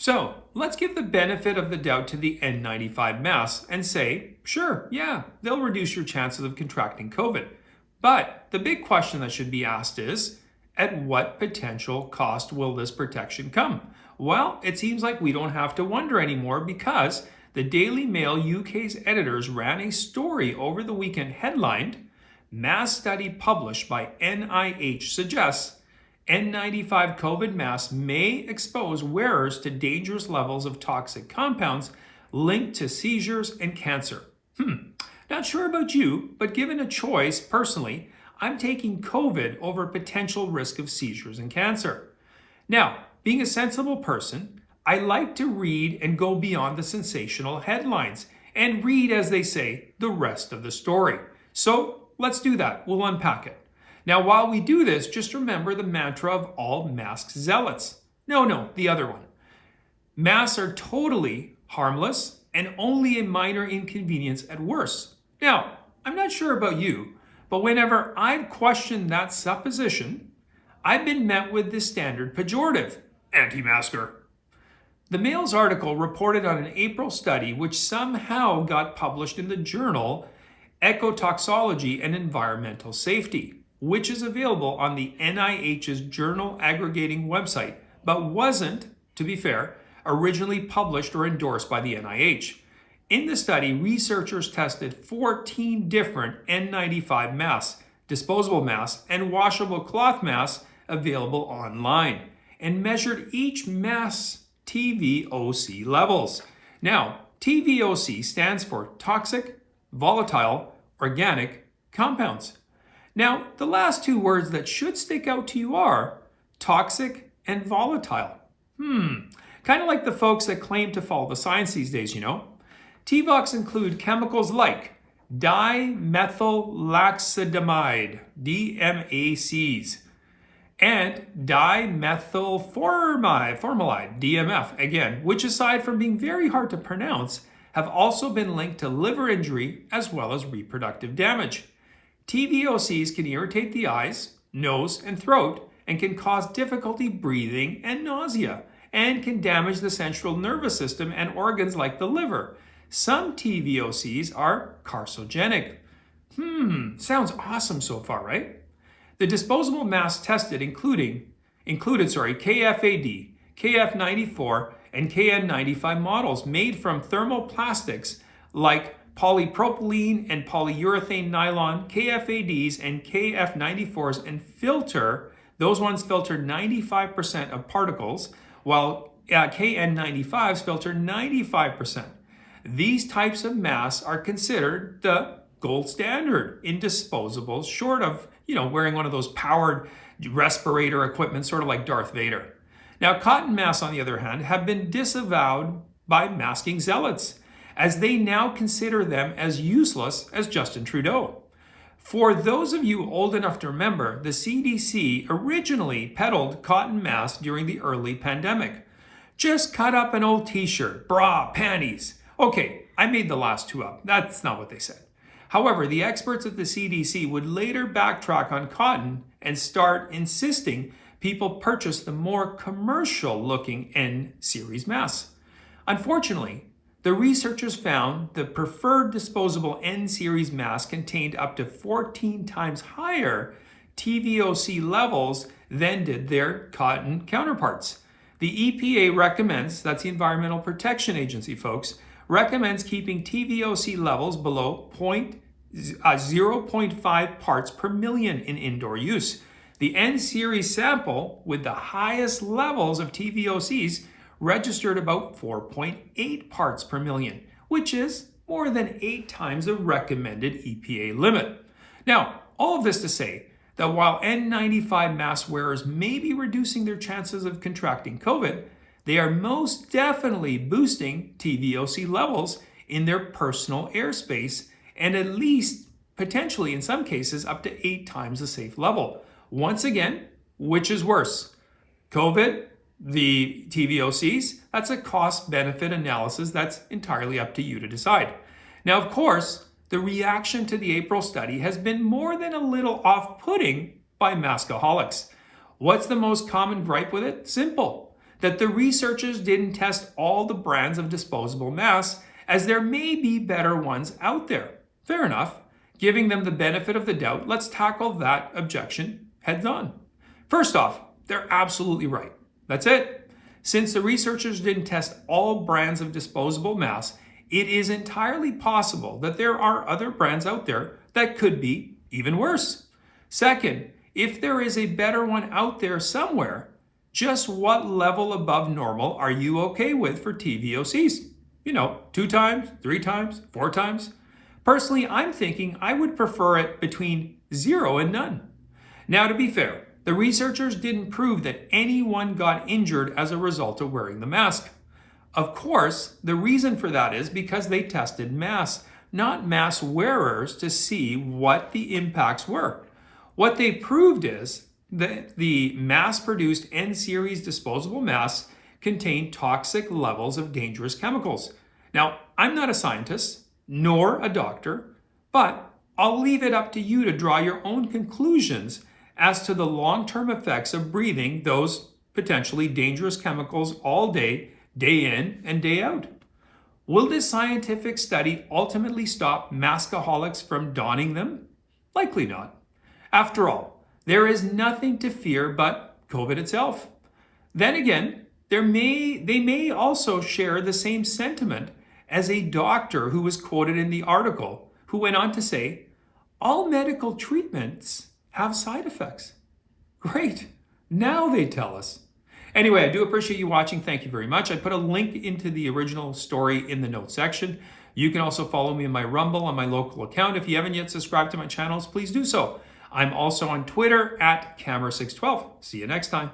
So let's give the benefit of the doubt to the N95 masks and say, sure, yeah, they'll reduce your chances of contracting COVID. But the big question that should be asked is, at what potential cost will this protection come? Well, it seems like we don't have to wonder anymore because the Daily Mail UK's editors ran a story over the weekend headlined, "Mass Study Published by NIH Suggests N95 COVID masks may expose wearers to dangerous levels of toxic compounds linked to seizures and cancer." Not sure about you, but given a choice, personally, I'm taking COVID over potential risk of seizures and cancer. Now, being a sensible person, I like to read and go beyond the sensational headlines and read, as they say, the rest of the story. So let's do that. We'll unpack it. Now, while we do this, just remember the mantra of all mask zealots. No, the other one. Masks are totally harmless and only a minor inconvenience at worst. Now, I'm not sure about you, but whenever I've questioned that supposition, I've been met with the standard pejorative, anti-masker. The Mail's article reported on an April study which somehow got published in the journal Ecotoxicology and Environmental Safety, which is available on the NIH's journal aggregating website, but wasn't, to be fair, originally published or endorsed by the NIH. In the study, researchers tested 14 different N95 masks, disposable masks, and washable cloth masks available online, and measured each mask's TVOC levels. Now, TVOC stands for toxic, volatile, organic compounds. Now, the last two words that should stick out to you are toxic and volatile. Kind of like the folks that claim to follow the science these days, you know. TVOCs include chemicals like dimethyllaxidamide, DMACs, and dimethylformaldehyde, DMF, again, which aside from being very hard to pronounce, have also been linked to liver injury as well as reproductive damage. TVOCs can irritate the eyes, nose, and throat, and can cause difficulty breathing and nausea, and can damage the central nervous system and organs like the liver. Some TVOCs are carcinogenic. Sounds awesome so far, right? The disposable masks tested included KFAD, KF94, and KN95 models made from thermoplastics like polypropylene and polyurethane nylon, KFADs and KF94s, and those ones filter 95% of particles, while KN95s filter 95%. These types of masks are considered the gold standard in disposables, short of, wearing one of those powered respirator equipment, sort of like Darth Vader. Now, cotton masks, on the other hand, have been disavowed by masking zealots, as they now consider them as useless as Justin Trudeau. For those of you old enough to remember, the CDC originally peddled cotton masks during the early pandemic. Just cut up an old t-shirt, bra, panties. Okay, I made the last two up. That's not what they said. However, the experts at the CDC would later backtrack on cotton and start insisting people purchase the more commercial-looking N-series masks. Unfortunately, the researchers found the preferred disposable N-series mask contained up to 14 times higher TVOC levels than did their cotton counterparts. The EPA recommends, that's the Environmental Protection Agency, folks, recommends keeping TVOC levels below 0.5 parts per million in indoor use. The N-series sample with the highest levels of TVOCs registered about 4.8 parts per million, which is more than 8 times the recommended EPA limit. Now, all of this to say that while N95 mask wearers may be reducing their chances of contracting COVID, they are most definitely boosting TVOC levels in their personal airspace, and at least potentially in some cases up to 8 times the safe level. Once again, which is worse? COVID, the TVOCs? That's a cost-benefit analysis that's entirely up to you to decide. Now, of course, the reaction to the April study has been more than a little off-putting by maskaholics. What's the most common gripe with it? Simple. that the researchers didn't test all the brands of disposable masks, as there may be better ones out there. Fair enough. Giving them the benefit of the doubt, let's tackle that objection heads on. First off, they're absolutely right. That's it. Since the researchers didn't test all brands of disposable masks, it is entirely possible that there are other brands out there that could be even worse. Second, if there is a better one out there somewhere, just what level above normal are you okay with for TVOCs? 2 times, 3 times, 4 times? Personally, I'm thinking I would prefer it between 0 and none. Now, to be fair, the researchers didn't prove that anyone got injured as a result of wearing the mask. Of course, the reason for that is because they tested masks, not mask wearers, to see what the impacts were. What they proved is that the mass-produced N-series disposable masks contain toxic levels of dangerous chemicals. Now, I'm not a scientist, nor a doctor, but I'll leave it up to you to draw your own conclusions as to the long-term effects of breathing those potentially dangerous chemicals all day, day in and day out. Will this scientific study ultimately stop maskaholics from donning them? Likely not. After all, there is nothing to fear but COVID itself. Then again, they may also share the same sentiment as a doctor who was quoted in the article, who went on to say, all medical treatments have side effects. Great. Now they tell us. Anyway, I do appreciate you watching. Thank you very much. I put a link into the original story in the notes section. You can also follow me on my Rumble on my local account. If you haven't yet subscribed to my channels, please do so. I'm also on Twitter at Camera612. See you next time.